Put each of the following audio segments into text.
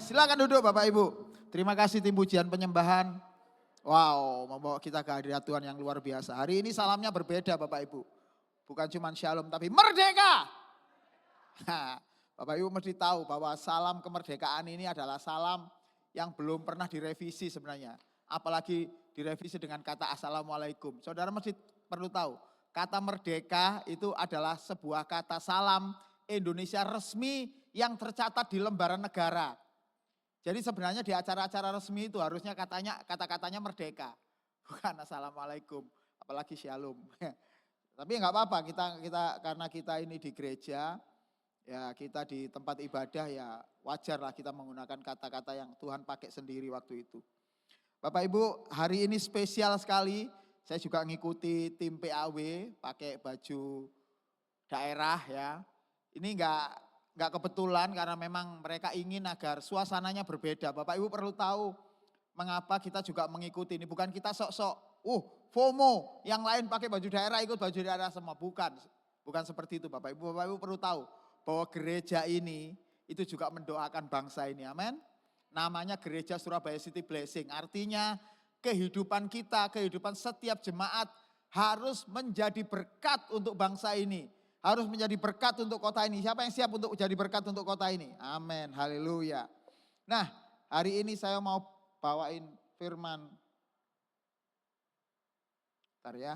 Silakan duduk Bapak Ibu. Terima kasih tim pujian penyembahan. Wow, membawa kita ke hadirat Tuhan yang luar biasa. Hari ini salamnya berbeda Bapak Ibu. Bukan cuma shalom tapi merdeka. Nah, Bapak Ibu mesti tahu bahwa salam kemerdekaan ini adalah salam yang belum pernah direvisi sebenarnya. Apalagi direvisi dengan kata assalamualaikum. Saudara mesti perlu tahu, kata merdeka itu adalah sebuah kata salam Indonesia resmi yang tercatat di lembaran negara. Jadi sebenarnya di acara-acara resmi itu harusnya kata-katanya merdeka, bukan assalamualaikum, apalagi shalom. Tapi nggak apa-apa, kita karena kita ini di gereja, ya kita di tempat ibadah ya wajar lah kita menggunakan kata-kata yang Tuhan pakai sendiri waktu itu. Bapak Ibu, hari ini spesial sekali. Saya juga ngikuti tim PAW pakai baju daerah ya. Ini enggak kebetulan karena memang mereka ingin agar suasananya berbeda. Bapak Ibu perlu tahu mengapa kita juga mengikuti ini. Bukan kita sok-sok, FOMO, yang lain pakai baju daerah ikut baju daerah semua. Bukan seperti itu Bapak Ibu. Bapak Ibu perlu tahu bahwa gereja ini itu juga mendoakan bangsa ini. Amin. Namanya Gereja Surabaya City Blessing. Artinya kehidupan kita, kehidupan setiap jemaat harus menjadi berkat untuk bangsa ini. Harus menjadi berkat untuk kota ini. Siapa yang siap untuk jadi berkat untuk kota ini? Amin, haleluya. Nah, hari ini saya mau bawain firman. Bentar ya,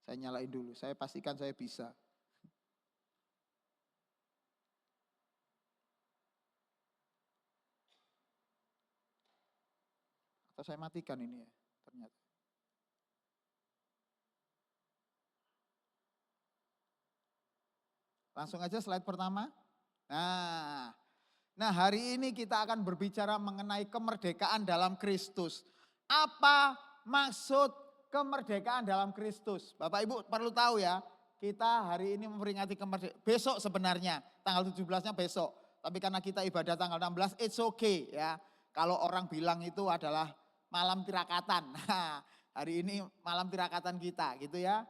saya nyalain dulu. Saya pastikan saya bisa. Atau saya matikan ini ya, ternyata. Langsung aja slide pertama. Nah hari ini kita akan berbicara mengenai kemerdekaan dalam Kristus. Apa maksud kemerdekaan dalam Kristus? Bapak Ibu perlu tahu ya, kita hari ini memperingati kemerdekaan. Besok sebenarnya, tanggal 17-nya besok. Tapi karena kita ibadah tanggal 16, it's okay ya. Kalau orang bilang itu adalah malam tirakatan. Nah, hari ini malam tirakatan kita gitu ya.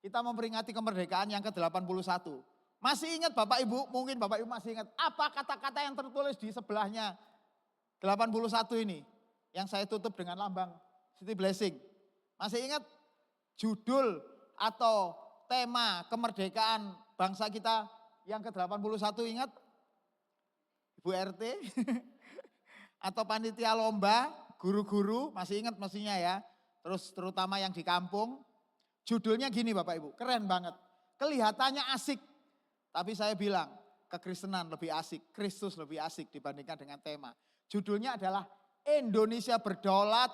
Kita memperingati kemerdekaan yang ke-81. Masih ingat Bapak Ibu, mungkin Bapak Ibu masih ingat apa kata-kata yang tertulis di sebelahnya 81 ini. Yang saya tutup dengan lambang City Blessing. Masih ingat judul atau tema kemerdekaan bangsa kita yang ke-81 ingat? Ibu RT atau panitia lomba, guru-guru masih ingat mestinya ya. Terus terutama yang di kampung. Judulnya gini Bapak Ibu, keren banget. Kelihatannya asik. Tapi saya bilang, kekristenan lebih asik, Kristus lebih asik dibandingkan dengan tema. Judulnya adalah Indonesia berdaulat,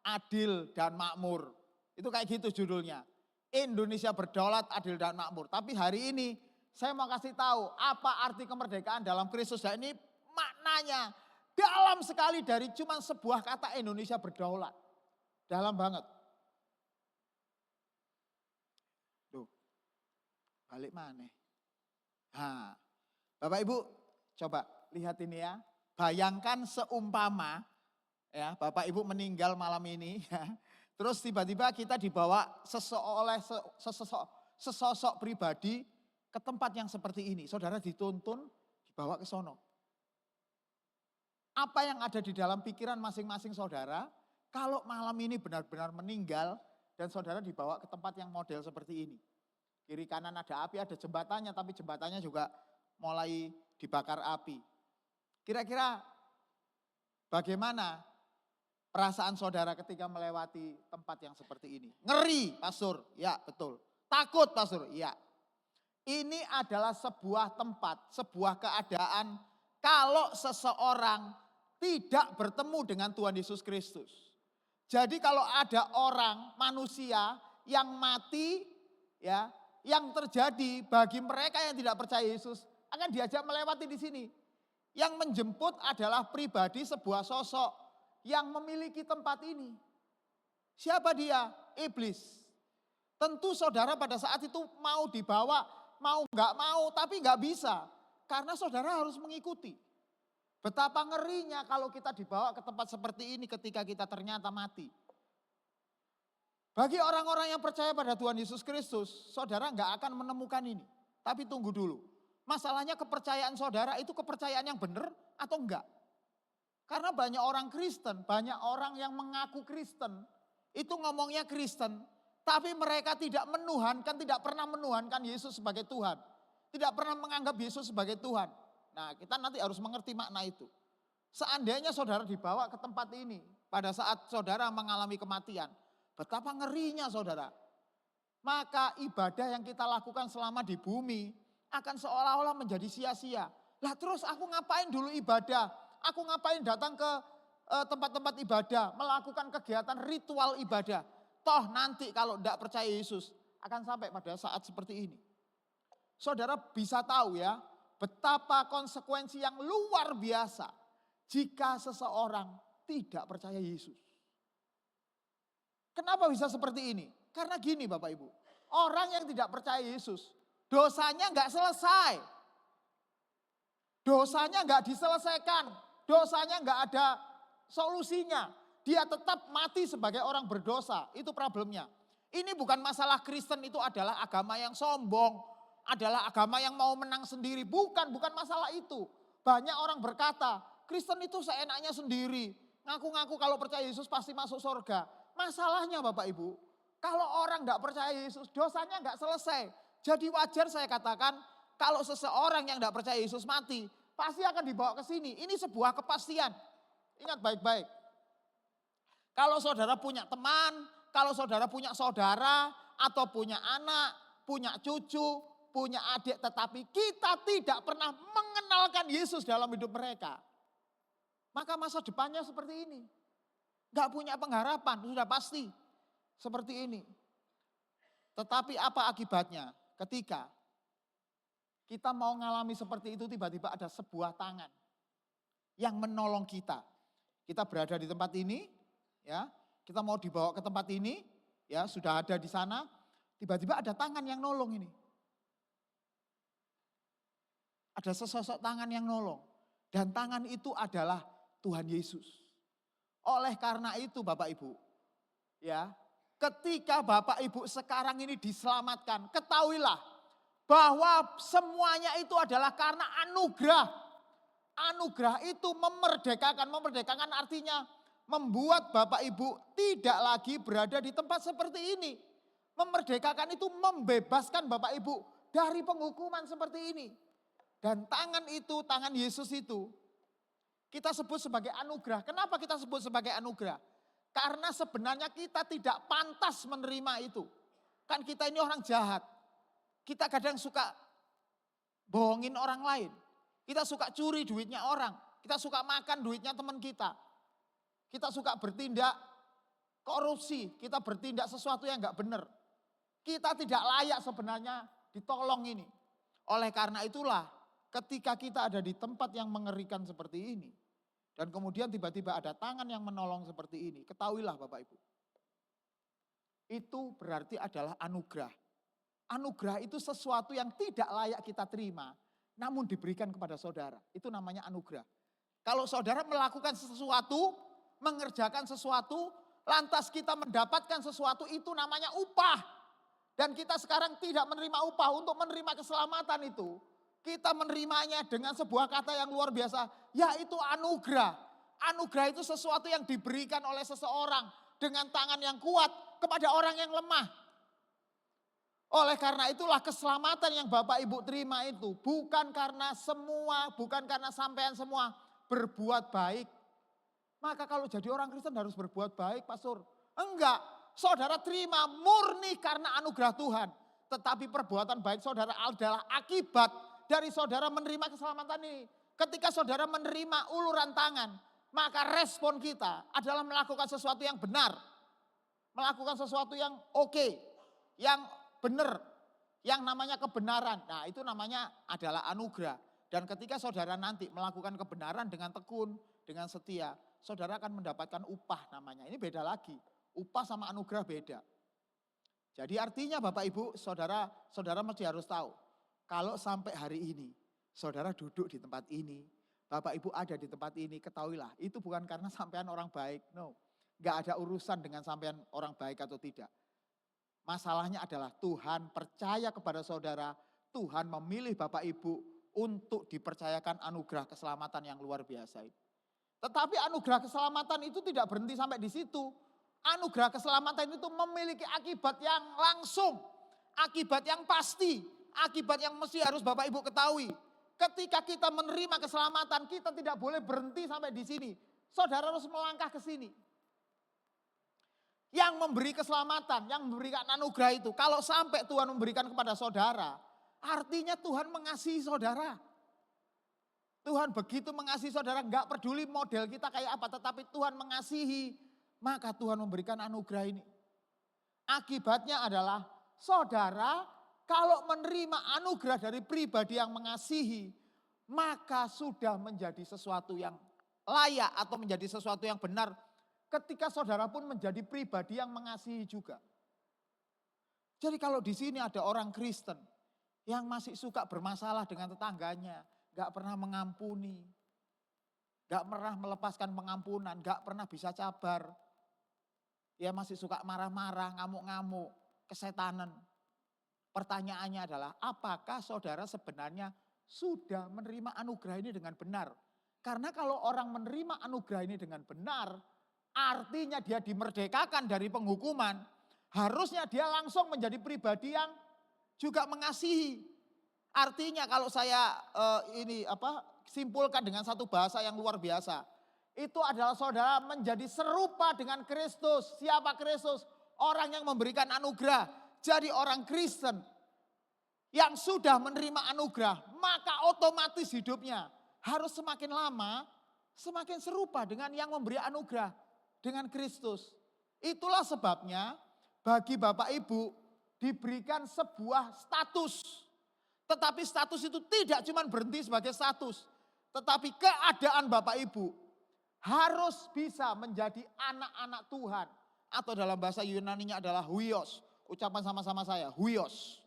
adil dan makmur. Itu kayak gitu judulnya. Indonesia berdaulat, adil dan makmur. Tapi hari ini saya mau kasih tahu apa arti kemerdekaan dalam Kristus. Dan ini maknanya dalam sekali dari cuma sebuah kata Indonesia berdaulat. Dalam banget. Tuh, balik mana? Nah, Bapak Ibu coba lihat ini ya. Bayangkan seumpama ya Bapak Ibu meninggal malam ini ya. Terus tiba-tiba kita dibawa sesosok pribadi ke tempat yang seperti ini. Saudara dituntun dibawa ke sono. Apa yang ada di dalam pikiran masing-masing saudara kalau malam ini benar-benar meninggal dan saudara dibawa ke tempat yang model seperti ini. Kiri kanan ada api, ada jembatannya, tapi jembatannya juga mulai dibakar api. Kira-kira bagaimana perasaan saudara ketika melewati tempat yang seperti ini? Ngeri, Pastor. Ya, betul. Takut, Pastor. Ya. Ini adalah sebuah tempat, sebuah keadaan kalau seseorang tidak bertemu dengan Tuhan Yesus Kristus. Jadi kalau ada orang, manusia yang mati, ya, yang terjadi bagi mereka yang tidak percaya Yesus akan diajak melewati di sini. Yang menjemput adalah pribadi sebuah sosok yang memiliki tempat ini. Siapa dia? Iblis. Tentu saudara pada saat itu mau dibawa, mau nggak mau, tapi nggak bisa. Karena saudara harus mengikuti. Betapa ngerinya kalau kita dibawa ke tempat seperti ini ketika kita ternyata mati. Bagi orang-orang yang percaya pada Tuhan Yesus Kristus, saudara nggak akan menemukan ini. Tapi tunggu dulu, masalahnya kepercayaan saudara itu kepercayaan yang benar atau enggak? Karena banyak orang Kristen, banyak orang yang mengaku Kristen, itu ngomongnya Kristen, tapi mereka tidak menuhankan, tidak pernah menuhankan Yesus sebagai Tuhan. Tidak pernah menganggap Yesus sebagai Tuhan. Nah, kita nanti harus mengerti makna itu. Seandainya saudara dibawa ke tempat ini, pada saat saudara mengalami kematian, betapa ngerinya saudara. Maka ibadah yang kita lakukan selama di bumi akan seolah-olah menjadi sia-sia. Lah terus aku ngapain dulu ibadah? Aku ngapain datang ke tempat-tempat ibadah, melakukan kegiatan ritual ibadah. Toh nanti kalau tidak percaya Yesus akan sampai pada saat seperti ini. Saudara bisa tahu ya, betapa konsekuensi yang luar biasa jika seseorang tidak percaya Yesus. Kenapa bisa seperti ini? Karena gini Bapak Ibu, orang yang tidak percaya Yesus, dosanya nggak selesai. Dosanya nggak diselesaikan, dosanya nggak ada solusinya. Dia tetap mati sebagai orang berdosa, itu problemnya. Ini bukan masalah Kristen itu adalah agama yang sombong, adalah agama yang mau menang sendiri. Bukan masalah itu. Banyak orang berkata, Kristen itu seenaknya sendiri. Ngaku-ngaku kalau percaya Yesus pasti masuk surga. Masalahnya Bapak Ibu, kalau orang tidak percaya Yesus, dosanya nggak selesai. Jadi wajar saya katakan, kalau seseorang yang tidak percaya Yesus mati, pasti akan dibawa ke sini. Ini sebuah kepastian. Ingat baik-baik. Kalau saudara punya teman, kalau saudara punya saudara, atau punya anak, punya cucu, punya adik, tetapi kita tidak pernah mengenalkan Yesus dalam hidup mereka. Maka masa depannya seperti ini. Gak punya pengharapan, sudah pasti seperti ini. Tetapi apa akibatnya? Ketika kita mau ngalami seperti itu, tiba-tiba ada sebuah tangan yang menolong kita. Kita berada di tempat ini, ya, kita mau dibawa ke tempat ini, ya, sudah ada di sana, tiba-tiba ada tangan yang nolong ini. Ada sesosok tangan yang nolong. Dan tangan itu adalah Tuhan Yesus. Oleh karena itu Bapak Ibu, ya, ketika Bapak Ibu sekarang ini diselamatkan, ketahuilah bahwa semuanya itu adalah karena anugerah. Anugerah itu memerdekakan. Memerdekakan artinya membuat Bapak Ibu tidak lagi berada di tempat seperti ini. Memerdekakan itu membebaskan Bapak Ibu dari penghukuman seperti ini. Dan tangan itu, tangan Yesus itu, kita sebut sebagai anugerah. Kenapa kita sebut sebagai anugerah? Karena sebenarnya kita tidak pantas menerima itu. Kan kita ini orang jahat. Kita kadang suka bohongin orang lain. Kita suka curi duitnya orang. Kita suka makan duitnya teman kita. Kita suka bertindak korupsi. Kita bertindak sesuatu yang gak benar. Kita tidak layak sebenarnya ditolong ini. Oleh karena itulah ketika kita ada di tempat yang mengerikan seperti ini. Dan kemudian tiba-tiba ada tangan yang menolong seperti ini. Ketahuilah Bapak Ibu. Itu berarti adalah anugerah. Anugerah itu sesuatu yang tidak layak kita terima. Namun diberikan kepada saudara. Itu namanya anugerah. Kalau saudara melakukan sesuatu, mengerjakan sesuatu, lantas kita mendapatkan sesuatu, itu namanya upah. Dan kita sekarang tidak menerima upah untuk menerima keselamatan itu. Kita menerimanya dengan sebuah kata yang luar biasa, yaitu anugerah. Anugerah itu sesuatu yang diberikan oleh seseorang dengan tangan yang kuat kepada orang yang lemah. Oleh karena itulah keselamatan yang Bapak Ibu terima itu bukan karena semua, bukan karena sampean semua berbuat baik. Maka kalau jadi orang Kristen harus berbuat baik, Pastor. Enggak, saudara terima murni karena anugerah Tuhan. Tetapi perbuatan baik saudara adalah akibat dari saudara menerima keselamatan ini. Ketika saudara menerima uluran tangan, maka respon kita adalah melakukan sesuatu yang benar. Melakukan sesuatu yang oke, yang benar, yang namanya kebenaran. Nah itu namanya adalah anugerah. Dan ketika saudara nanti melakukan kebenaran dengan tekun, dengan setia, saudara akan mendapatkan upah namanya. Ini beda lagi, upah sama anugerah beda. Jadi artinya Bapak Ibu, saudara mesti harus tahu. Kalau sampai hari ini, saudara duduk di tempat ini, Bapak Ibu ada di tempat ini, ketahuilah, itu bukan karena sampean orang baik, no. Gak ada urusan dengan sampean orang baik atau tidak. Masalahnya adalah Tuhan percaya kepada saudara, Tuhan memilih Bapak Ibu untuk dipercayakan anugerah keselamatan yang luar biasa ini. Tetapi anugerah keselamatan itu tidak berhenti sampai di situ. Anugerah keselamatan itu memiliki akibat yang langsung, akibat yang pasti, akibat yang mesti harus Bapak Ibu ketahui. Ketika kita menerima keselamatan, kita tidak boleh berhenti sampai di sini. Saudara harus melangkah ke sini. Yang memberi keselamatan, yang memberikan anugerah itu, kalau sampai Tuhan memberikan kepada saudara, artinya Tuhan mengasihi saudara. Tuhan begitu mengasihi saudara, gak peduli model kita kayak apa, tetapi Tuhan mengasihi. Maka Tuhan memberikan anugerah ini. Akibatnya adalah saudara kalau menerima anugerah dari pribadi yang mengasihi, maka sudah menjadi sesuatu yang layak atau menjadi sesuatu yang benar. Ketika saudara pun menjadi pribadi yang mengasihi juga. Jadi kalau di sini ada orang Kristen yang masih suka bermasalah dengan tetangganya, gak pernah mengampuni, gak pernah melepaskan pengampunan, gak pernah bisa sabar. Ya masih suka marah-marah, ngamuk-ngamuk, kesetanan. Pertanyaannya adalah apakah saudara sebenarnya sudah menerima anugerah ini dengan benar? Karena kalau orang menerima anugerah ini dengan benar, artinya dia dimerdekakan dari penghukuman. Harusnya dia langsung menjadi pribadi yang juga mengasihi. Artinya kalau saya simpulkan dengan satu bahasa yang luar biasa. Itu adalah saudara menjadi serupa dengan Kristus. Siapa Kristus? Orang yang memberikan anugerah. Jadi orang Kristen yang sudah menerima anugerah, maka otomatis hidupnya harus semakin lama semakin serupa dengan yang memberi anugerah, dengan Kristus. Itulah sebabnya bagi Bapak Ibu diberikan sebuah status. Tetapi status itu tidak cuma berhenti sebagai status, tetapi keadaan Bapak Ibu harus bisa menjadi anak-anak Tuhan. Atau dalam bahasa Yunaninya adalah huios. Ucapan sama-sama saya, huios.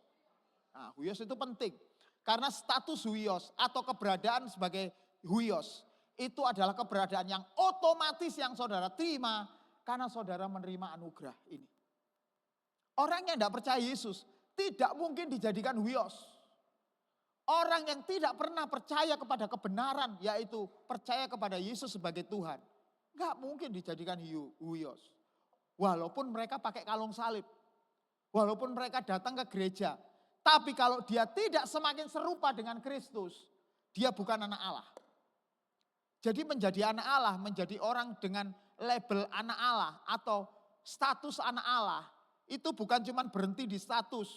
Nah, huios itu penting. Karena status huios atau keberadaan sebagai huios. Itu adalah keberadaan yang otomatis yang saudara terima. Karena saudara menerima anugerah ini. Orang yang tidak percaya Yesus tidak mungkin dijadikan huios. Orang yang tidak pernah percaya kepada kebenaran, yaitu percaya kepada Yesus sebagai Tuhan. Gak mungkin dijadikan huios. Walaupun mereka pakai kalung salib. Walaupun mereka datang ke gereja. Tapi kalau dia tidak semakin serupa dengan Kristus, dia bukan anak Allah. Jadi menjadi anak Allah, menjadi orang dengan label anak Allah atau status anak Allah, itu bukan cuma berhenti di status.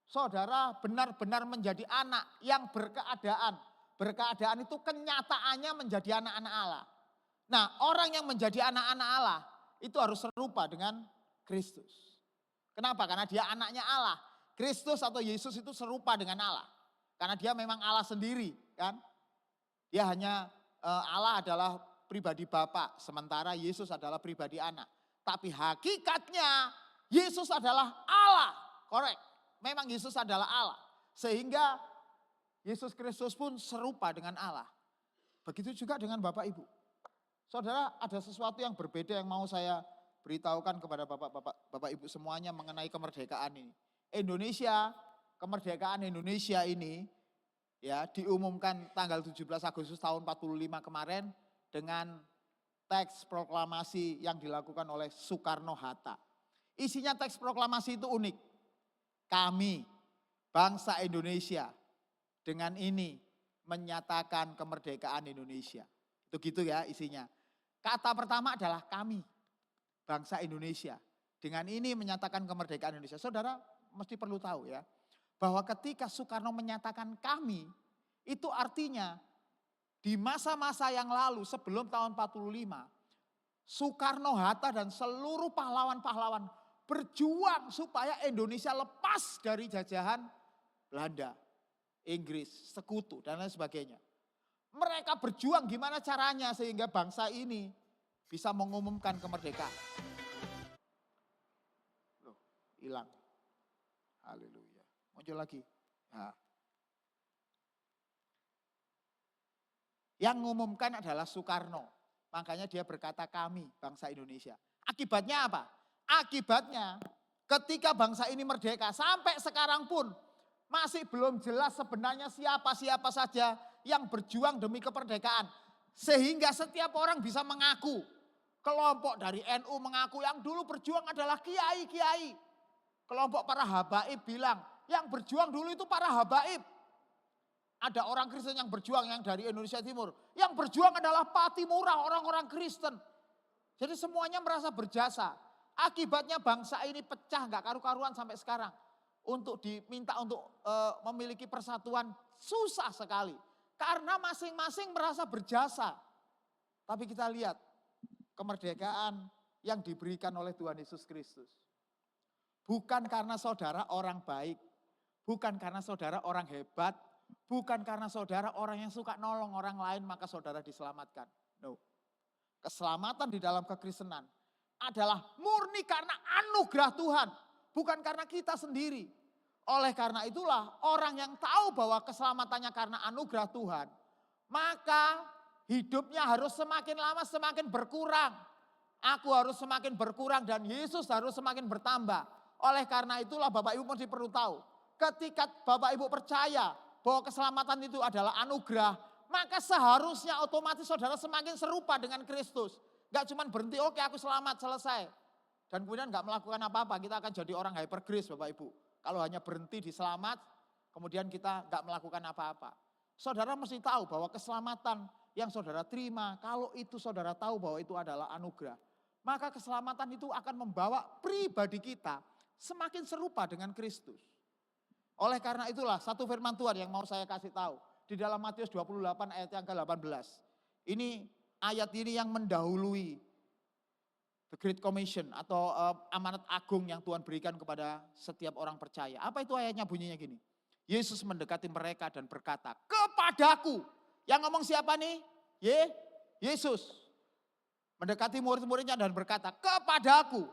Saudara benar-benar menjadi anak yang berkeadaan. Berkeadaan itu kenyataannya menjadi anak-anak Allah. Nah, orang yang menjadi anak-anak Allah itu harus serupa dengan Kristus. Kenapa? Karena dia anaknya Allah. Kristus atau Yesus itu serupa dengan Allah. Karena dia memang Allah sendiri, kan? Dia hanya Allah adalah pribadi Bapa, sementara Yesus adalah pribadi anak. Tapi hakikatnya Yesus adalah Allah, korek. Memang Yesus adalah Allah. Sehingga Yesus Kristus pun serupa dengan Allah. Begitu juga dengan Bapak Ibu. Saudara, ada sesuatu yang berbeda yang mau saya beritahukan kepada Bapak Ibu semuanya mengenai kemerdekaan ini. Indonesia, kemerdekaan Indonesia ini ya diumumkan tanggal 17 Agustus tahun 45 kemarin dengan teks proklamasi yang dilakukan oleh Soekarno-Hatta. Isinya teks proklamasi itu unik. Kami, bangsa Indonesia, dengan ini menyatakan kemerdekaan Indonesia. Itu gitu ya isinya. Kata pertama adalah kami, bangsa Indonesia. Dengan ini menyatakan kemerdekaan Indonesia. Saudara mesti perlu tahu ya, bahwa ketika Soekarno menyatakan kami, itu artinya di masa-masa yang lalu sebelum tahun 45, Soekarno-Hatta dan seluruh pahlawan-pahlawan berjuang supaya Indonesia lepas dari jajahan Belanda, Inggris, sekutu dan lain sebagainya. Mereka berjuang gimana caranya sehingga bangsa ini bisa mengumumkan kemerdekaan. Loh, hilang. Haleluya. Muncul lagi. Nah. Yang mengumumkan adalah Soekarno. Makanya dia berkata kami, bangsa Indonesia. Akibatnya apa? Akibatnya ketika bangsa ini merdeka sampai sekarang pun masih belum jelas sebenarnya siapa-siapa saja yang berjuang demi kemerdekaan. Sehingga setiap orang bisa mengaku. Kelompok dari NU mengaku yang dulu berjuang adalah kiai-kiai. Kelompok para habaib bilang, yang berjuang dulu itu para habaib. Ada orang Kristen yang berjuang yang dari Indonesia Timur. Yang berjuang adalah Patimura, orang-orang Kristen. Jadi semuanya merasa berjasa. Akibatnya bangsa ini pecah, gak karu-karuan sampai sekarang. Untuk diminta untuk memiliki persatuan susah sekali. Karena masing-masing merasa berjasa. Tapi kita lihat kemerdekaan yang diberikan oleh Tuhan Yesus Kristus. Bukan karena saudara orang baik. Bukan karena saudara orang hebat. Bukan karena saudara orang yang suka nolong orang lain maka saudara diselamatkan. No. Keselamatan di dalam kekristenan adalah murni karena anugerah Tuhan. Bukan karena kita sendiri. Oleh karena itulah orang yang tahu bahwa keselamatannya karena anugerah Tuhan. Maka hidupnya harus semakin lama semakin berkurang. Aku harus semakin berkurang dan Yesus harus semakin bertambah. Oleh karena itulah Bapak Ibu mesti perlu tahu. Ketika Bapak Ibu percaya bahwa keselamatan itu adalah anugerah, maka seharusnya otomatis saudara semakin serupa dengan Kristus. Gak cuma berhenti, oke aku selamat, selesai. Dan kemudian gak melakukan apa-apa, kita akan jadi orang hyper grace Bapak Ibu. Kalau hanya berhenti di selamat, kemudian kita gak melakukan apa-apa. Saudara mesti tahu bahwa keselamatan yang saudara terima, kalau itu saudara tahu bahwa itu adalah anugerah, maka keselamatan itu akan membawa pribadi kita semakin serupa dengan Kristus. Oleh karena itulah satu firman Tuhan yang mau saya kasih tahu. Di dalam Matius 28 ayat yang ke-18. Ini ayat ini yang mendahului The Great Commission atau amanat agung yang Tuhan berikan kepada setiap orang percaya. Apa itu ayatnya bunyinya gini. Yesus mendekati mereka dan berkata, kepadaku. Yang ngomong siapa nih? Yesus. Mendekati murid-muridnya dan berkata, kepadaku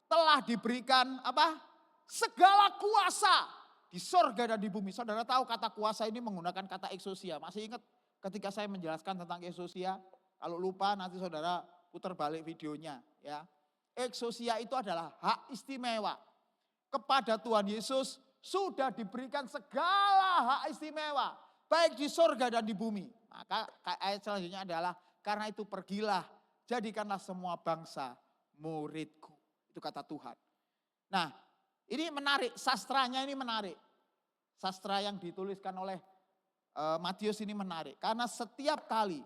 telah diberikan apa? Segala kuasa. Di sorga dan di bumi. Saudara tahu kata kuasa ini menggunakan kata ekousia. Masih ingat ketika saya menjelaskan tentang ekousia? Kalau lupa nanti saudara putar balik videonya. Ya. Ekousia itu adalah hak istimewa. Kepada Tuhan Yesus sudah diberikan segala hak istimewa. Baik di sorga dan di bumi. Maka ayat selanjutnya adalah karena itu pergilah. Jadikanlah semua bangsa muridku. Itu kata Tuhan. Nah, ini menarik, sastranya ini menarik. Sastra yang dituliskan oleh Matius ini menarik. Karena setiap kali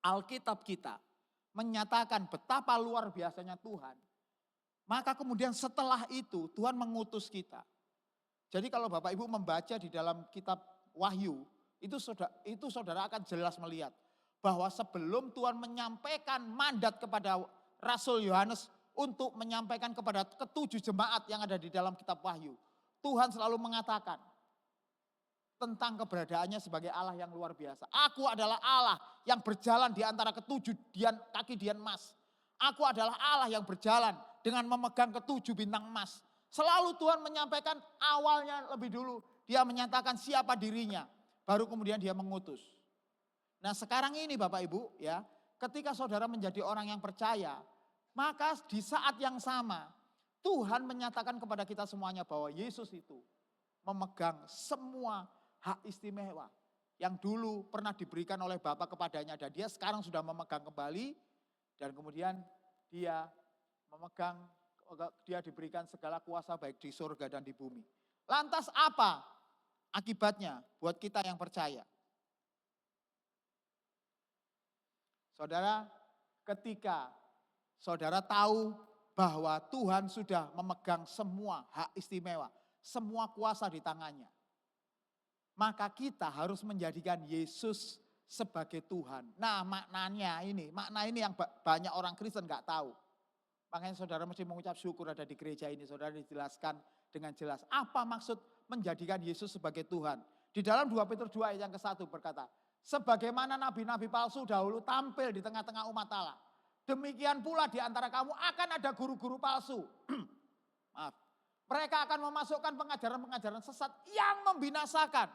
Alkitab kita menyatakan betapa luar biasanya Tuhan. Maka kemudian setelah itu Tuhan mengutus kita. Jadi kalau Bapak Ibu membaca di dalam kitab Wahyu, itu saudara akan jelas melihat. Bahwa sebelum Tuhan menyampaikan mandat kepada Rasul Yohanes untuk menyampaikan kepada ketujuh jemaat yang ada di dalam kitab Wahyu. Tuhan selalu mengatakan tentang keberadaannya sebagai Allah yang luar biasa. Aku adalah Allah yang berjalan di antara ketujuh kaki dian emas. Aku adalah Allah yang berjalan dengan memegang ketujuh bintang emas. Selalu Tuhan menyampaikan awalnya lebih dulu. Dia menyatakan siapa dirinya. Baru kemudian dia mengutus. Nah sekarang ini Bapak Ibu ya. Ketika saudara menjadi orang yang percaya. Maka di saat yang sama Tuhan menyatakan kepada kita semuanya bahwa Yesus itu memegang semua hak istimewa yang dulu pernah diberikan oleh Bapa kepadanya dan dia sekarang sudah memegang kembali dan kemudian dia diberikan segala kuasa baik di surga dan di bumi. Lantas apa akibatnya buat kita yang percaya? Saudara, ketika saudara tahu bahwa Tuhan sudah memegang semua hak istimewa, semua kuasa di tangannya. Maka kita harus menjadikan Yesus sebagai Tuhan. Nah makna ini yang banyak orang Kristen gak tahu. Makanya saudara mesti mengucap syukur ada di gereja ini. Saudara dijelaskan dengan jelas. Apa maksud menjadikan Yesus sebagai Tuhan? Di dalam 2 Petrus 2 ayat yang ke-1 berkata. Sebagaimana nabi-nabi palsu dahulu tampil di tengah-tengah umat Allah. Demikian pula di antara kamu akan ada guru-guru palsu. Maaf. Mereka akan memasukkan pengajaran-pengajaran sesat yang membinasakan.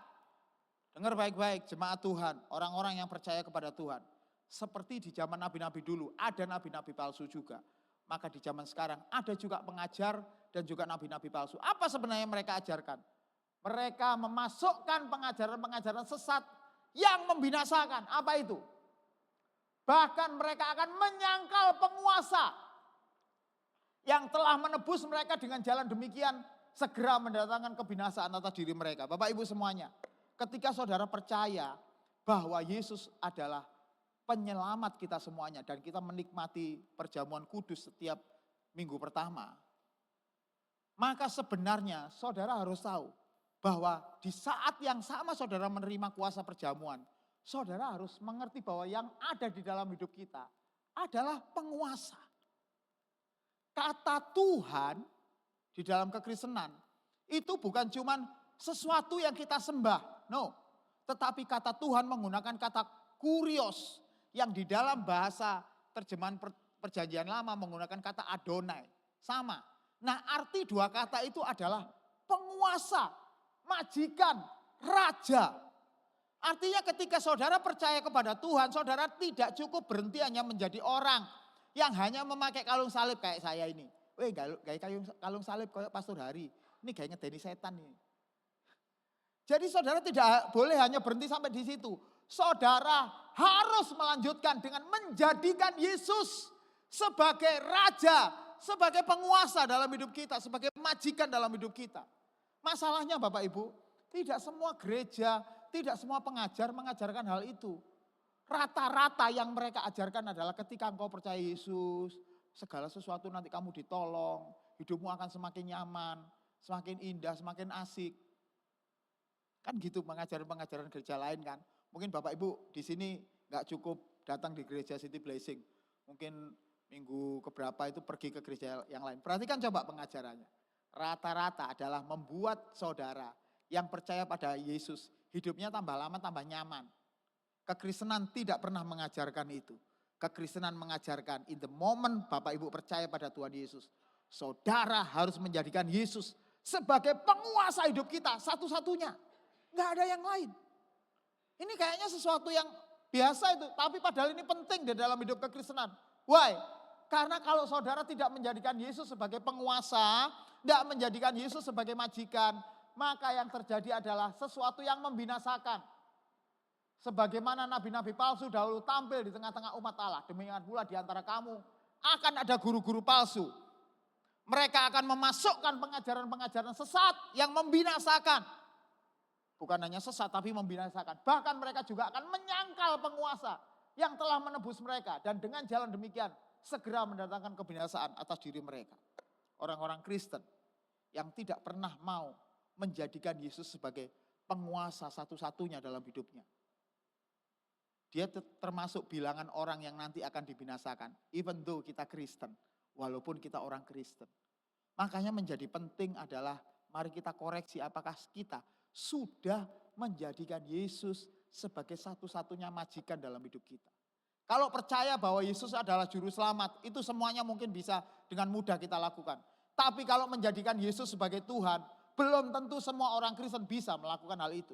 Dengar baik-baik jemaat Tuhan, orang-orang yang percaya kepada Tuhan. Seperti di zaman nabi-nabi dulu, ada nabi-nabi palsu juga. Maka di zaman sekarang ada juga pengajar dan juga nabi-nabi palsu. Apa sebenarnya mereka ajarkan? Mereka memasukkan pengajaran-pengajaran sesat yang membinasakan. Apa itu? Bahkan mereka akan menyangkal penguasa yang telah menebus mereka dengan jalan demikian, segera mendatangkan kebinasaan atas diri mereka. Bapak Ibu semuanya, ketika saudara percaya bahwa Yesus adalah penyelamat kita semuanya dan kita menikmati perjamuan kudus setiap minggu pertama, maka sebenarnya saudara harus tahu bahwa di saat yang sama saudara menerima kuasa perjamuan, saudara harus mengerti bahwa yang ada di dalam hidup kita adalah penguasa. Kata Tuhan di dalam kekristenan itu bukan cuman sesuatu yang kita sembah, no. Tetapi kata Tuhan menggunakan kata kurios yang di dalam bahasa terjemahan perjanjian lama menggunakan kata Adonai. Sama. Nah, arti dua kata itu adalah penguasa, majikan, raja. Artinya ketika saudara percaya kepada Tuhan, saudara tidak cukup berhenti hanya menjadi orang yang hanya memakai kalung salib kayak saya ini. Weh, kayak kalung salib kayak Pastor Hari. Ini kayaknya ngedeni setan nih. Jadi saudara tidak boleh hanya berhenti sampai di situ. Saudara harus melanjutkan dengan menjadikan Yesus sebagai raja, sebagai penguasa dalam hidup kita, sebagai majikan dalam hidup kita. Masalahnya Bapak Ibu, tidak semua gereja, tidak semua pengajar mengajarkan hal itu. Rata-rata yang mereka ajarkan adalah ketika engkau percaya Yesus, segala sesuatu nanti kamu ditolong, hidupmu akan semakin nyaman, semakin indah, semakin asik. Kan gitu pengajaran-pengajaran gereja lain kan. Mungkin Bapak Ibu di sini gak cukup datang di gereja City Blessing. Mungkin minggu keberapa itu pergi ke gereja yang lain. Perhatikan coba pengajarannya. Rata-rata adalah membuat saudara yang percaya pada Yesus hidupnya tambah lama tambah nyaman. Kekristenan tidak pernah mengajarkan itu. Kekristenan mengajarkan in the moment Bapak Ibu percaya pada Tuhan Yesus, saudara harus menjadikan Yesus sebagai penguasa hidup kita satu-satunya. Gak ada yang lain. Ini kayaknya sesuatu yang biasa itu, tapi padahal ini penting di dalam hidup kekristenan. Why? Karena kalau saudara tidak menjadikan Yesus sebagai penguasa, tidak menjadikan Yesus sebagai majikan, maka yang terjadi adalah sesuatu yang membinasakan. Sebagaimana nabi-nabi palsu dahulu tampil di tengah-tengah umat Allah, demikian pula di antara kamu akan ada guru-guru palsu. Mereka akan memasukkan pengajaran-pengajaran sesat yang membinasakan. Bukan hanya sesat tapi membinasakan. Bahkan mereka juga akan menyangkal penguasa yang telah menebus mereka. Dan dengan jalan demikian segera mendatangkan kebinasaan atas diri mereka. Orang-orang Kristen yang tidak pernah mau menjadikan Yesus sebagai penguasa satu-satunya dalam hidupnya. Dia termasuk bilangan orang yang nanti akan dibinasakan. Even though kita Kristen, walaupun kita orang Kristen. Makanya menjadi penting adalah mari kita koreksi apakah kita sudah menjadikan Yesus sebagai satu-satunya majikan dalam hidup kita. Kalau percaya bahwa Yesus adalah juru selamat, itu semuanya mungkin bisa dengan mudah kita lakukan. Tapi kalau menjadikan Yesus sebagai Tuhan, belum tentu semua orang Kristen bisa melakukan hal itu.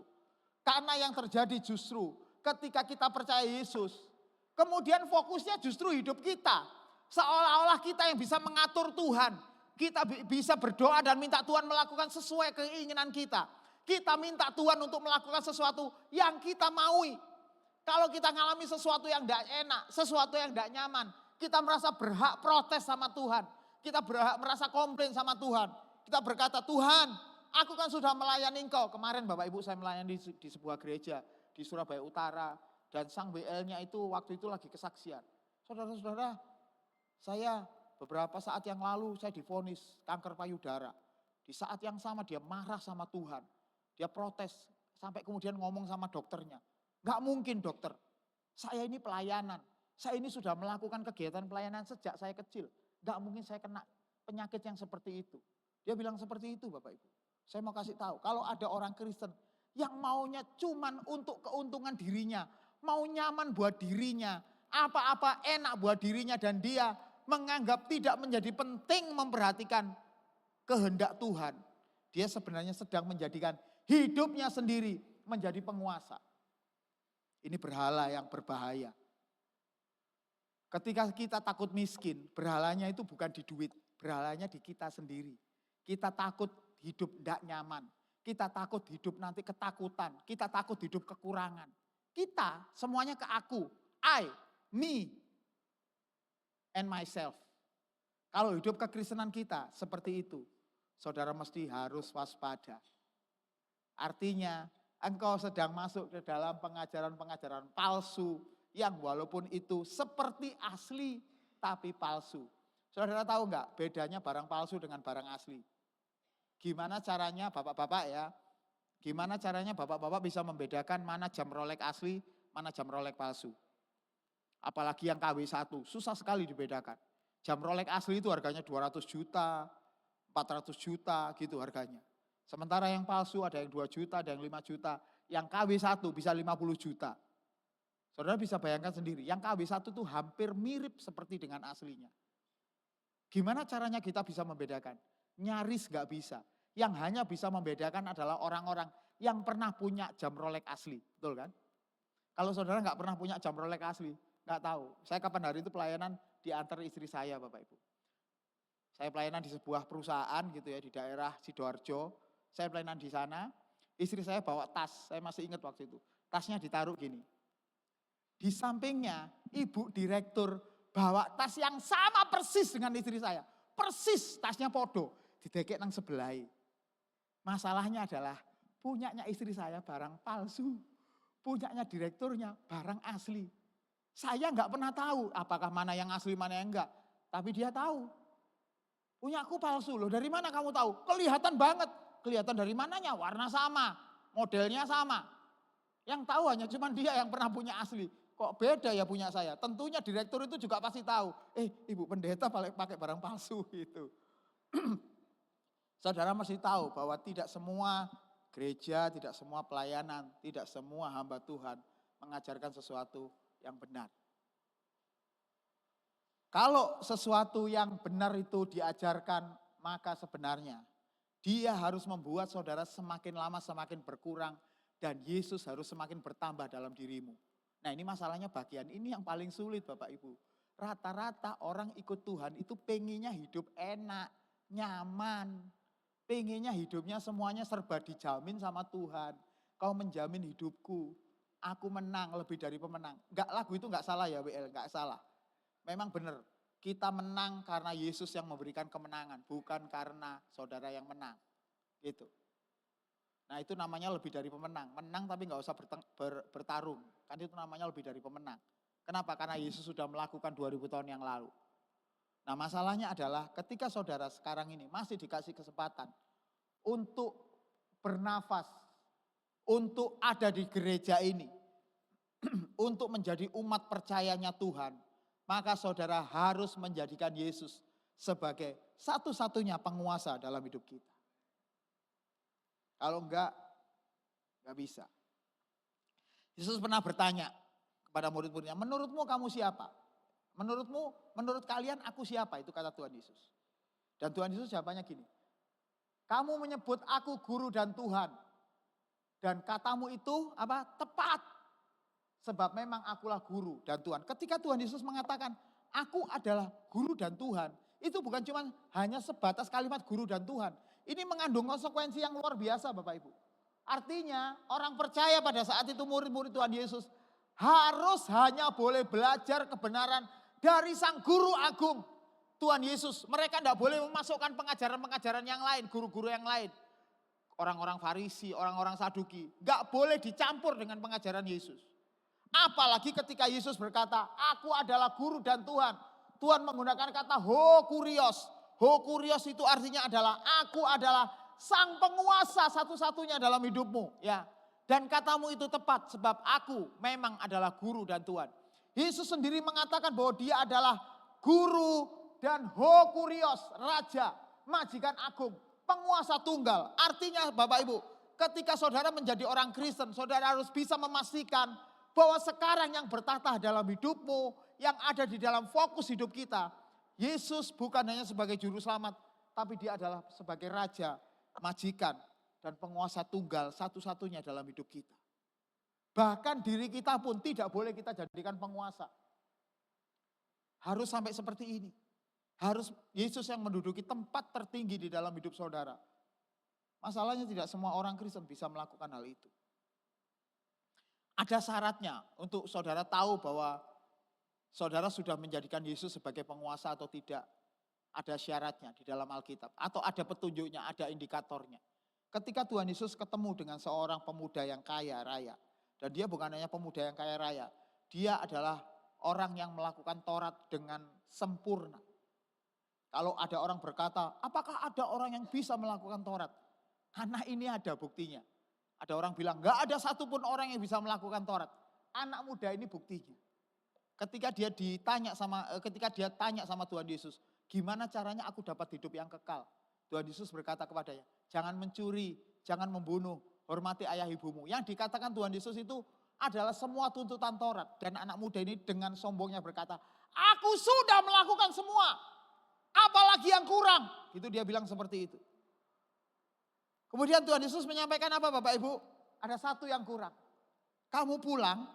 Karena yang terjadi justru ketika kita percaya Yesus, kemudian fokusnya justru hidup kita. Seolah-olah kita yang bisa mengatur Tuhan. Kita bisa berdoa dan minta Tuhan melakukan sesuai keinginan kita. Kita minta Tuhan untuk melakukan sesuatu yang kita maui. Kalau kita ngalami sesuatu yang tidak enak, sesuatu yang tidak nyaman, kita merasa berhak protes sama Tuhan. Kita berhak merasa komplain sama Tuhan. Kita berkata, Tuhan, aku kan sudah melayani Engkau. Kemarin Bapak Ibu saya melayani di sebuah gereja di Surabaya Utara. Dan sang WL-nya itu waktu itu lagi kesaksian. Saudara-saudara, saya beberapa saat yang lalu saya divonis kanker payudara. Di saat yang sama dia marah sama Tuhan. Dia protes sampai kemudian ngomong sama dokternya. Gak mungkin dokter, saya ini pelayanan. Saya ini sudah melakukan kegiatan pelayanan sejak saya kecil. Gak mungkin saya kena penyakit yang seperti itu. Dia bilang seperti itu Bapak Ibu. Saya mau kasih tahu, kalau ada orang Kristen yang maunya cuman untuk keuntungan dirinya. Mau nyaman buat dirinya. Apa-apa enak buat dirinya dan dia menganggap tidak menjadi penting memperhatikan kehendak Tuhan. Dia sebenarnya sedang menjadikan hidupnya sendiri menjadi penguasa. Ini berhala yang berbahaya. Ketika kita takut miskin, berhalanya itu bukan di duit, berhalanya di kita sendiri. Kita takut hidup tidak nyaman, kita takut hidup nanti ketakutan, kita takut hidup kekurangan. Kita semuanya ke aku, I. me and myself. Kalau hidup kekristenan kita seperti itu, saudara mesti harus waspada. Artinya engkau sedang masuk ke dalam pengajaran-pengajaran palsu yang walaupun itu seperti asli tapi palsu. Saudara tahu enggak bedanya barang palsu dengan barang asli? Gimana caranya bapak-bapak ya? Gimana caranya bapak-bapak bisa membedakan mana jam Rolex asli, mana jam Rolex palsu? Apalagi yang KW1, susah sekali dibedakan. Jam Rolex asli itu harganya 200 juta, 400 juta gitu harganya. Sementara yang palsu ada yang 2 juta, ada yang 5 juta. Yang KW1 bisa 50 juta. Saudara bisa bayangkan sendiri, yang KW1 itu hampir mirip seperti dengan aslinya. Gimana caranya kita bisa membedakan? Nyaris gak bisa. Yang hanya bisa membedakan adalah orang-orang yang pernah punya jam Rolex asli. Betul kan? Kalau saudara gak pernah punya jam Rolex asli, gak tahu. Saya kapan hari itu pelayanan diantar istri saya Bapak Ibu. Saya pelayanan di sebuah perusahaan gitu ya di daerah Sidoarjo. Saya pelayanan di sana, istri saya bawa tas, saya masih ingat waktu itu. Tasnya ditaruh gini. Di sampingnya ibu direktur bawa tas yang sama persis dengan istri saya. Persis tasnya podo, didekek nang sebelah. Masalahnya adalah punyanya istri saya barang palsu. Punyanya direkturnya barang asli. Saya nggak pernah tahu apakah mana yang asli mana yang enggak. Tapi dia tahu. Punya aku palsu loh, dari mana kamu tahu? Kelihatan banget. Kelihatan dari mananya? Warna sama, modelnya sama. Yang tahu hanya cuma dia yang pernah punya asli. Kok beda ya punya saya? Tentunya direktur itu juga pasti tahu. Ibu pendeta pakai barang palsu gitu. Saudara mesti tahu bahwa tidak semua gereja, tidak semua pelayanan, tidak semua hamba Tuhan mengajarkan sesuatu yang benar. Kalau sesuatu yang benar itu diajarkan, maka sebenarnya dia harus membuat saudara semakin lama semakin berkurang dan Yesus harus semakin bertambah dalam dirimu. Nah ini masalahnya bagian ini yang paling sulit Bapak Ibu. Rata-rata orang ikut Tuhan itu pengennya hidup enak, nyaman. Pengennya hidupnya semuanya serba dijamin sama Tuhan. Kau menjamin hidupku. Aku menang lebih dari pemenang. Enggak, lagu itu enggak salah ya WL, enggak salah. Memang benar, kita menang karena Yesus yang memberikan kemenangan, bukan karena saudara yang menang. Gitu. Nah itu namanya lebih dari pemenang. Menang tapi enggak usah bertarung. Kan itu namanya lebih dari pemenang. Kenapa? Karena Yesus sudah melakukan 2000 tahun yang lalu. Nah masalahnya adalah ketika saudara sekarang ini masih dikasih kesempatan untuk bernafas, untuk ada di gereja ini, untuk menjadi umat percayanya Tuhan, maka saudara harus menjadikan Yesus sebagai satu-satunya penguasa dalam hidup kita. Kalau enggak bisa. Yesus pernah bertanya kepada murid-muridnya, menurutmu kamu siapa? Menurut kalian aku siapa? Itu kata Tuhan Yesus. Dan Tuhan Yesus jawabannya gini, kamu menyebut aku guru dan Tuhan. Dan katamu itu apa? Tepat. Sebab memang akulah guru dan Tuhan. Ketika Tuhan Yesus mengatakan, aku adalah guru dan Tuhan. Itu bukan cuma hanya sebatas kalimat guru dan Tuhan. Ini mengandung konsekuensi yang luar biasa Bapak Ibu. Artinya orang percaya pada saat itu murid-murid Tuhan Yesus harus hanya boleh belajar kebenaran dari sang guru agung Tuhan Yesus. Mereka tidak boleh memasukkan pengajaran-pengajaran yang lain, guru-guru yang lain. Orang-orang Farisi, orang-orang Saduki. Gak boleh dicampur dengan pengajaran Yesus. Apalagi ketika Yesus berkata, aku adalah guru dan Tuhan. Tuhan menggunakan kata ho kurios. Ho kurios itu artinya adalah aku adalah sang penguasa satu-satunya dalam hidupmu. Ya. Dan katamu itu tepat sebab aku memang adalah guru dan Tuhan. Yesus sendiri mengatakan bahwa dia adalah guru dan ho kurios, raja, majikan agung. Penguasa tunggal, artinya Bapak Ibu, ketika saudara menjadi orang Kristen, saudara harus bisa memastikan bahwa sekarang yang bertata dalam hidupmu, yang ada di dalam fokus hidup kita, Yesus bukan hanya sebagai juru selamat, tapi dia adalah sebagai raja, majikan, dan penguasa tunggal satu-satunya dalam hidup kita. Bahkan diri kita pun tidak boleh kita jadikan penguasa. Harus sampai seperti ini. Harus Yesus yang menduduki tempat tertinggi di dalam hidup saudara. Masalahnya tidak semua orang Kristen bisa melakukan hal itu. Ada syaratnya untuk saudara tahu bahwa saudara sudah menjadikan Yesus sebagai penguasa atau tidak? Ada syaratnya di dalam Alkitab. Atau ada petunjuknya, ada indikatornya. Ketika Tuhan Yesus ketemu dengan seorang pemuda yang kaya raya. Dan dia bukan hanya pemuda yang kaya raya. Dia adalah orang yang melakukan Taurat dengan sempurna. Kalau ada orang berkata, apakah ada orang yang bisa melakukan Taurat? Anak ini ada buktinya. Ada orang bilang, enggak ada satupun orang yang bisa melakukan Taurat. Anak muda ini buktinya. Ketika dia tanya sama Tuhan Yesus, gimana caranya aku dapat hidup yang kekal? Tuhan Yesus berkata kepadanya, jangan mencuri, jangan membunuh, hormati ayah ibumu. Yang dikatakan Tuhan Yesus itu adalah semua tuntutan Taurat. Dan anak muda ini dengan sombongnya berkata, aku sudah melakukan semua, apalagi yang kurang. Itu dia bilang seperti itu. Kemudian Tuhan Yesus menyampaikan apa Bapak Ibu? Ada satu yang kurang. Kamu pulang,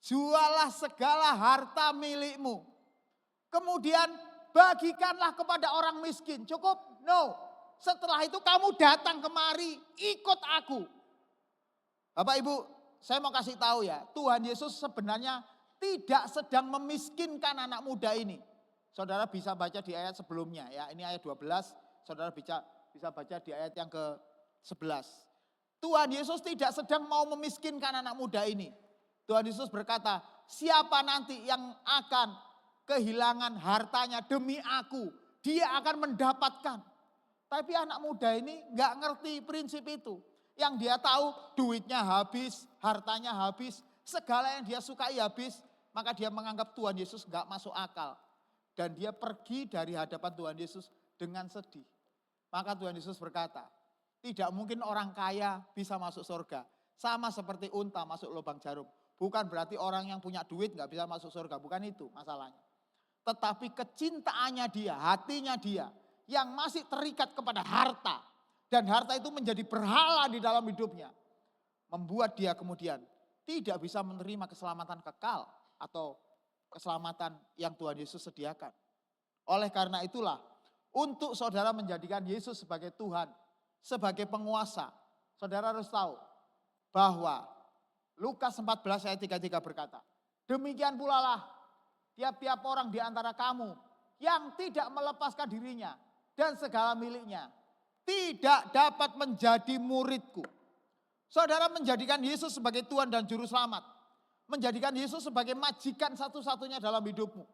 jualah segala harta milikmu. Kemudian bagikanlah kepada orang miskin. Cukup? No. Setelah itu kamu datang kemari, ikut aku. Bapak Ibu, saya mau kasih tahu ya, Tuhan Yesus sebenarnya tidak sedang memiskinkan anak muda ini. Saudara bisa baca di ayat sebelumnya ya, ini ayat 12, saudara bisa baca di ayat yang ke-11. Tuhan Yesus tidak sedang mau memiskinkan anak muda ini. Tuhan Yesus berkata, siapa nanti yang akan kehilangan hartanya demi aku, dia akan mendapatkan. Tapi anak muda ini gak ngerti prinsip itu. Yang dia tahu duitnya habis, hartanya habis, segala yang dia sukai habis. Maka dia menganggap Tuhan Yesus gak masuk akal. Dan dia pergi dari hadapan Tuhan Yesus dengan sedih. Maka Tuhan Yesus berkata, tidak mungkin orang kaya bisa masuk surga. Sama seperti unta masuk lubang jarum. Bukan berarti orang yang punya duit gak bisa masuk surga. Bukan itu masalahnya. Tetapi kecintaannya dia, hatinya dia yang masih terikat kepada harta. Dan harta itu menjadi berhala di dalam hidupnya. Membuat dia kemudian tidak bisa menerima keselamatan kekal atau keselamatan yang Tuhan Yesus sediakan. Oleh karena itulah, untuk saudara menjadikan Yesus sebagai Tuhan, sebagai penguasa, saudara harus tahu bahwa Lukas 14 ayat 33 berkata, demikian pula lah tiap-tiap orang di antara kamu yang tidak melepaskan dirinya dan segala miliknya tidak dapat menjadi muridku. Saudara menjadikan Yesus sebagai Tuhan dan Juru Selamat. Menjadikan Yesus sebagai majikan satu-satunya dalam hidupmu.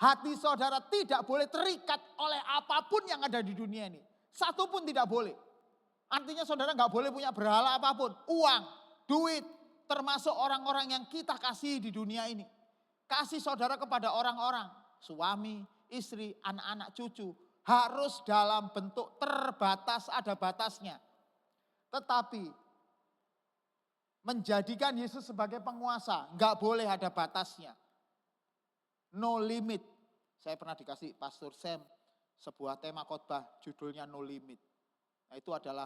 Hati saudara tidak boleh terikat oleh apapun yang ada di dunia ini. Satu pun tidak boleh. Artinya saudara gak boleh punya berhala apapun. Uang, duit, termasuk orang-orang yang kita kasih di dunia ini. Kasih saudara kepada orang-orang, suami, istri, anak-anak, cucu. Harus dalam bentuk terbatas, ada batasnya. Tetapi menjadikan Yesus sebagai penguasa, enggak boleh ada batasnya. No limit. Saya pernah dikasih Pastor Sam sebuah tema khotbah judulnya No Limit. Nah, itu adalah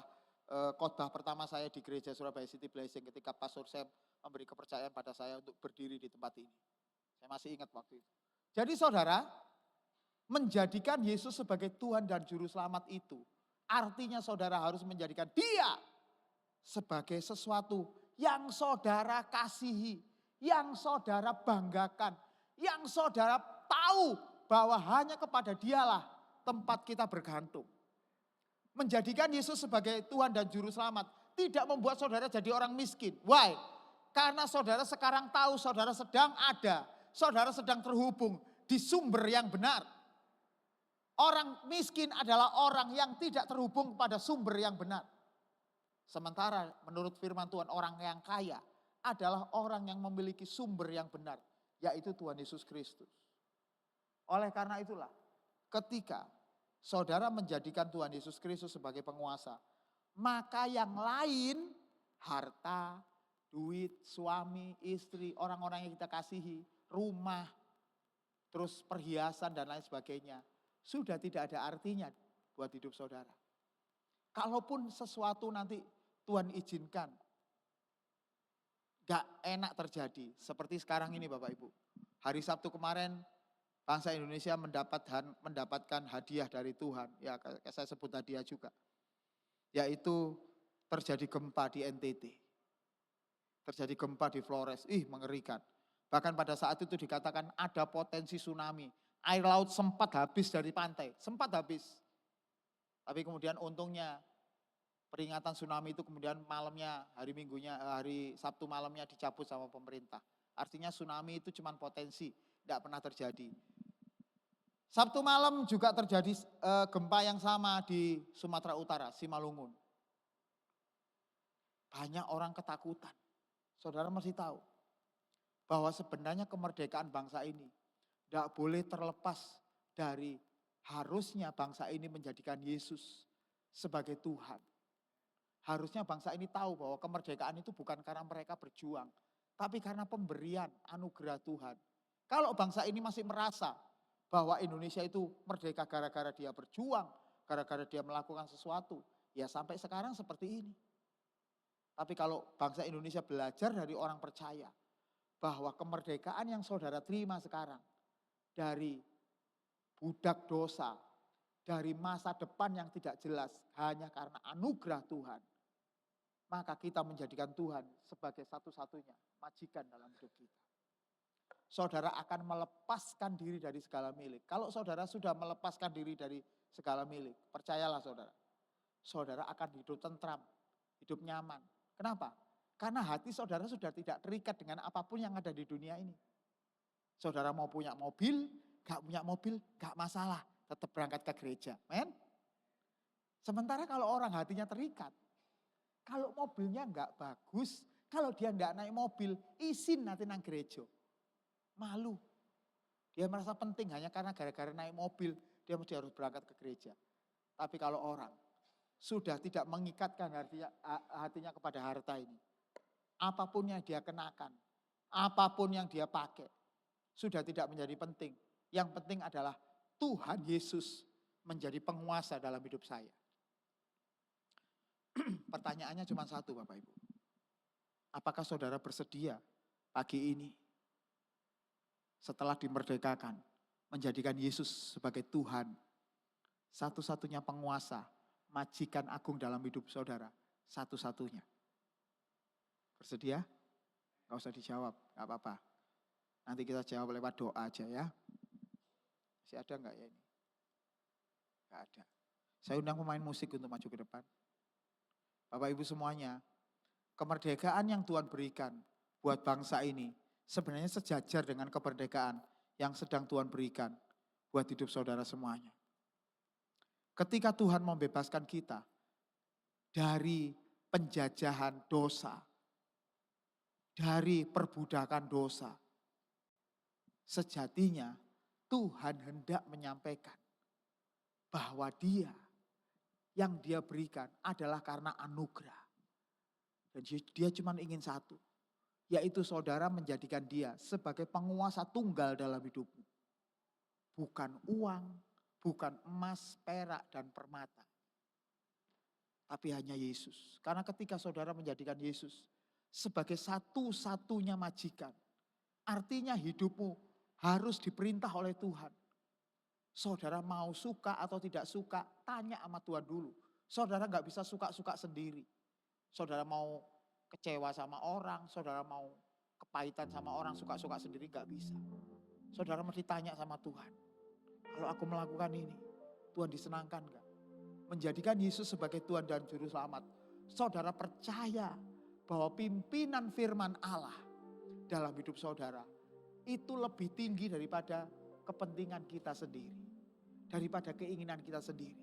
khotbah pertama saya di gereja Surabaya City Blessing ketika Pastor Sam memberi kepercayaan pada saya untuk berdiri di tempat ini. Saya masih ingat waktu itu. Jadi saudara, menjadikan Yesus sebagai Tuhan dan Juru Selamat itu, artinya saudara harus menjadikan dia sebagai sesuatu yang saudara kasihi, yang saudara banggakan, yang saudara tahu bahwa hanya kepada dialah tempat kita bergantung. Menjadikan Yesus sebagai Tuhan dan Juru Selamat tidak membuat saudara jadi orang miskin. Why? Karena saudara sekarang tahu saudara sedang ada, saudara sedang terhubung di sumber yang benar. Orang miskin adalah orang yang tidak terhubung pada sumber yang benar. Sementara menurut firman Tuhan orang yang kaya adalah orang yang memiliki sumber yang benar. Yaitu Tuhan Yesus Kristus. Oleh karena itulah ketika saudara menjadikan Tuhan Yesus Kristus sebagai penguasa. Maka yang lain harta, duit, suami, istri, orang-orang yang kita kasihi, rumah, terus perhiasan dan lain sebagainya. Sudah tidak ada artinya buat hidup saudara. Kalaupun sesuatu nanti Tuhan izinkan, gak enak terjadi. Seperti sekarang ini Bapak Ibu. Hari Sabtu kemarin bangsa Indonesia mendapatkan hadiah dari Tuhan. Ya saya sebut hadiah juga. Yaitu terjadi gempa di NTT. Terjadi gempa di Flores. Mengerikan. Bahkan pada saat itu dikatakan ada potensi tsunami. Air laut sempat habis dari pantai, sempat habis. Tapi kemudian untungnya peringatan tsunami itu kemudian malamnya, hari Sabtu malamnya dicabut sama pemerintah. Artinya tsunami itu cuma potensi, tidak pernah terjadi. Sabtu malam juga terjadi gempa yang sama di Sumatera Utara, Simalungun. Banyak orang ketakutan. Saudara mesti tahu bahwa sebenarnya kemerdekaan bangsa ini tidak boleh terlepas dari harusnya bangsa ini menjadikan Yesus sebagai Tuhan. Harusnya bangsa ini tahu bahwa kemerdekaan itu bukan karena mereka berjuang, tapi karena pemberian anugerah Tuhan. Kalau bangsa ini masih merasa bahwa Indonesia itu merdeka gara-gara dia berjuang, gara-gara dia melakukan sesuatu, ya sampai sekarang seperti ini. Tapi kalau bangsa Indonesia belajar dari orang percaya bahwa kemerdekaan yang saudara terima sekarang dari budak dosa, dari masa depan yang tidak jelas hanya karena anugerah Tuhan, maka kita menjadikan Tuhan sebagai satu-satunya majikan dalam hidup kita. Saudara akan melepaskan diri dari segala milik. Kalau saudara sudah melepaskan diri dari segala milik, percayalah saudara, saudara akan hidup tentram, hidup nyaman. Kenapa? Karena hati saudara sudah tidak terikat dengan apapun yang ada di dunia ini. Saudara mau punya mobil, gak punya mobil, gak masalah, tetap berangkat ke gereja. Men? Sementara kalau orang hatinya terikat, kalau mobilnya gak bagus, kalau dia gak naik mobil, izin nanti nang gereja. Malu. Dia merasa penting hanya karena gara-gara naik mobil, dia mesti harus berangkat ke gereja. Tapi kalau orang sudah tidak mengikatkan hatinya kepada harta ini, apapun yang dia kenakan, apapun yang dia pakai, sudah tidak menjadi penting. Yang penting adalah Tuhan Yesus menjadi penguasa dalam hidup saya. Pertanyaannya cuma satu Bapak Ibu. Apakah saudara bersedia pagi ini setelah dimerdekakan menjadikan Yesus sebagai Tuhan, satu-satunya penguasa, majikan agung dalam hidup saudara, satu-satunya? Bersedia? Gak usah dijawab, gak apa-apa. Nanti kita jawab lewat doa aja ya. Masih ada enggak ya ini? Enggak ada. Saya undang pemain musik untuk maju ke depan. Bapak Ibu semuanya, kemerdekaan yang Tuhan berikan buat bangsa ini sebenarnya sejajar dengan kemerdekaan yang sedang Tuhan berikan buat hidup saudara semuanya. Ketika Tuhan membebaskan kita dari penjajahan dosa, dari perbudakan dosa, sejatinya Tuhan hendak menyampaikan bahwa yang dia berikan adalah karena anugerah. Dan dia cuma ingin satu, yaitu saudara menjadikan dia sebagai penguasa tunggal dalam hidupmu. Bukan uang, bukan emas, perak, dan permata. Tapi hanya Yesus. Karena ketika saudara menjadikan Yesus sebagai satu-satunya majikan, artinya hidupmu harus diperintah oleh Tuhan. Saudara mau suka atau tidak suka, tanya sama Tuhan dulu. Saudara gak bisa suka-suka sendiri. Saudara mau kecewa sama orang, saudara mau kepahitan sama orang, suka-suka sendiri gak bisa. Saudara mesti tanya sama Tuhan. Kalau aku melakukan ini, Tuhan disenangkan gak? Menjadikan Yesus sebagai Tuhan dan Juru Selamat. Saudara percaya bahwa pimpinan firman Allah dalam hidup saudara itu lebih tinggi daripada kepentingan kita sendiri. Daripada keinginan kita sendiri.